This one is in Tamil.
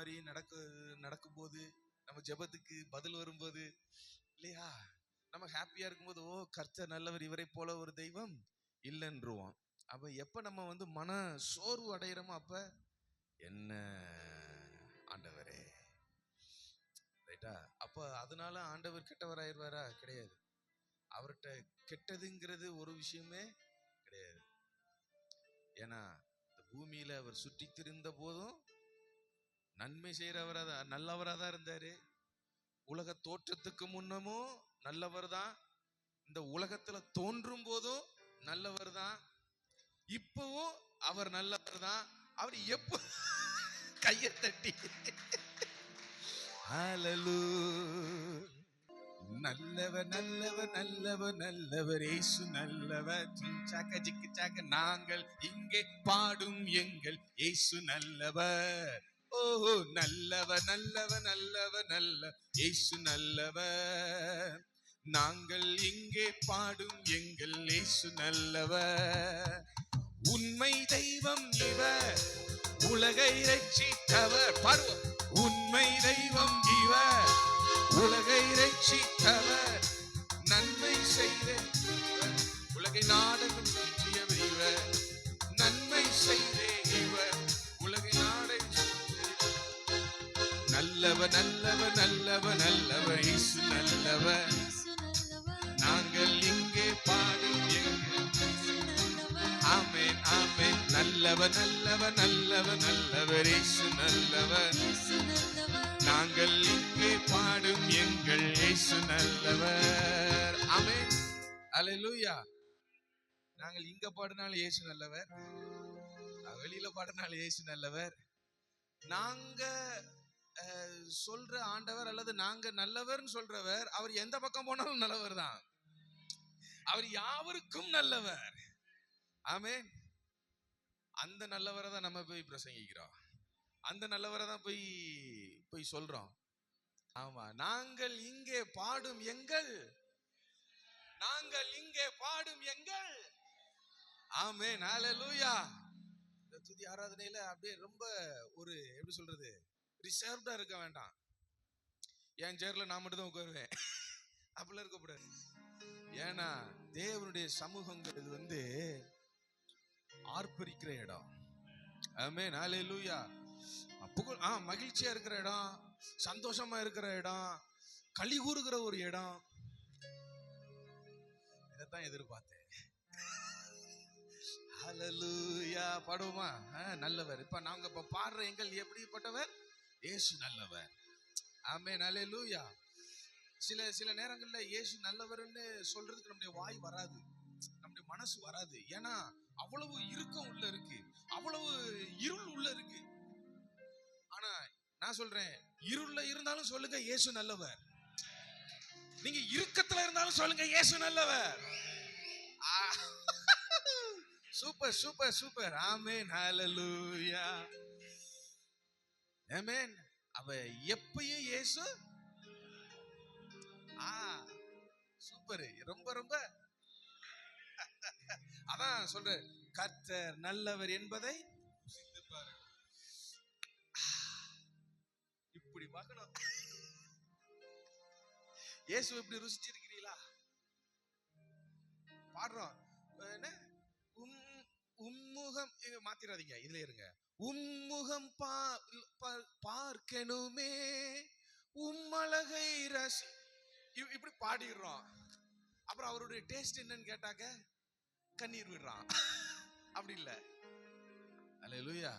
காரியம் நடக்கும்போது, நம்ம ஜெபத்துக்கு பதில் வரும்போது இல்லையா, நம்ம ஹாப்பியா இருக்கும்போது ஓ கர்த்தர் நல்லவர், இவரை போல ஒரு தெய்வம் இல்லைன்றுவோம். அப்ப எப்ப நம்ம மன சோர்வு அடைகிறோமோ அப்ப என்ன ஆண்டவரே, ரைட்டா? அப்ப அதனால ஆண்டவர் கெட்டவராயிருவாரா? கிடையாது. அவர்கிட்ட கெட்டதுங்கிறது ஒரு விஷயமே கிடையாது. ஏன்னா இந்த பூமியில அவர் சுற்றி திரிந்த போதும் நன்மை செய்யறவரா தான், நல்லவரா தான் இருந்தாரு. உலக தோற்றத்துக்கு முன்னமும் நல்லவர் தான், இந்த உலகத்துல தோன்றும் போதும் நல்லவர் தான், இப்பவும் அவர் நல்லவர் தான். அவர் எப்போ கையை தட்டி ஹல்லேலூயா, நல்லவர் நல்லவர் நல்லவர் நல்லவர் இயேசு நல்லவர், சாக்க ஜிக்கு சாக்க நாங்கள் இங்கே பாடும் எங்கள் இயேசு நல்லவர். ஓஹோ, நல்லவர் நல்லவர் நல்லவர் நல்ல இயேசு நல்லவர், நாங்கள் இங்கே பாடும் எங்கள் இயேசு நல்லவர். உண்மை தெய்வம் இவர், உலகை ரட்சித்தவர். பருவம் உண்மை தெய்வம் இவர், உலகை ரட்சித்தவர், நன்மை செய்த உலகை நாடகம் சுற்றியவர் இவர், நன்மை செய்த இவர் உலகை நாடகம். நல்லவர் நல்லவர் நல்லவர் நல்லவர் இயேசு நல்லவர், நாங்கள் இங்கே பாடும் எங்கள். ஆமென் ஆமென். நல்லவர் நல்லவர் நல்லவர் நல்லவர் இயேசு நல்லவர், நாங்கள் இங்கே பாடும் எங்கள் இயேசு நல்லவர். ஆமென் அல்லேலூயா. நாங்கள் இங்க பாடினாலும் இயேசு நல்லவர், வெளியில பாடினாலும் இயேசு நல்லவர். நாங்க சொல்ற ஆண்டவர் அல்லது நாங்க நல்லவர்னு சொல்றவர், அவர் எந்த பக்கம் போனாலும் நல்லவர் தான். அவர் யாவருக்கும் நல்லவர். ஆமென். அந்த நல்லவரை தான் நம்ம போய் பிரசங்கிக்கிறோம், அந்த நல்லவரை தான் போய் சொல்றோம். ஆமா, நாங்கள் இங்கே பாடும் எங்கள், நாங்கள் இங்கே பாடும் எங்கள். ஆமென் ஹல்லேலூயா. இந்த துதி ஆராதனையில அப்படியே ரொம்ப ஒரு எப்படி சொல்றது, ரிசர்வ்டா இருக்க வேண்டாம். என் சேர்ல நான் மட்டும் தான் உட்காருவேன் அப்படிலாம் இருக்கக்கூடாது. ஏன்னா தேவனுடைய சமூகங்கிறது ஆர்ப்பரிக்கிற இடம். ஆமென் ஹல்லேலூயா. மகிழ்ச்சியா இருக்கிற இடம், சந்தோஷமா இருக்கிற இடம், களி கூறுகிற ஒரு இடம். இதைத்தான் எதிர்பார்த்தேன். ஹல்லேலூயா. பாடுவோமா? நல்லவர். இப்ப நாங்க பாடுற எங்கள் எப்படிப்பட்டவர்? இயேசு நல்லவர். ஆமென் ஹல்லேலூயா. சில நேரங்கள்ல இயேசு நல்லவர்னு சொல்றதுக்கு நம்முடைய வாய் வராது, நம்முடைய மனசு வராது. ஏன்னா அவ்வளவு இறுக்கம் உள்ள இருக்கு, அவ்வளவு இருள் உள்ள இருக்கு. ஆனா நான் சொல்றேன், இருள்ல இருந்தாலும் சொல்லுங்க இயேசு நல்லவர். நீங்க இறுக்கத்துல இருந்தாலும் சொல்லுங்க இயேசு நல்லவர். Super super super. Amen hallelujah. Amen. அவ எப்பயும் இயேசு. சூப்பர். ரொம்ப ரொம்ப அதான் சொல்ற, கர்த்தர் நல்லவர் என்பதை இப்படி பார்க்கணும். இயேசு இப்படி ருசிச்சிருக்கிறீங்களா? பாடுறோம் என்ன, உம்முகம் மாத்திராதீங்க, இதுல இருங்க. உம்முகம் பார்க்கணுமே, உம்மழகை ரசி, இப்படி பாடிடுறோம். அப்புறம் அவருடைய டேஸ்ட் என்னன்னு கேட்டாக்க கண்ணீர் விடுறான். அப்படி இல்ல. அல்லேலூயா.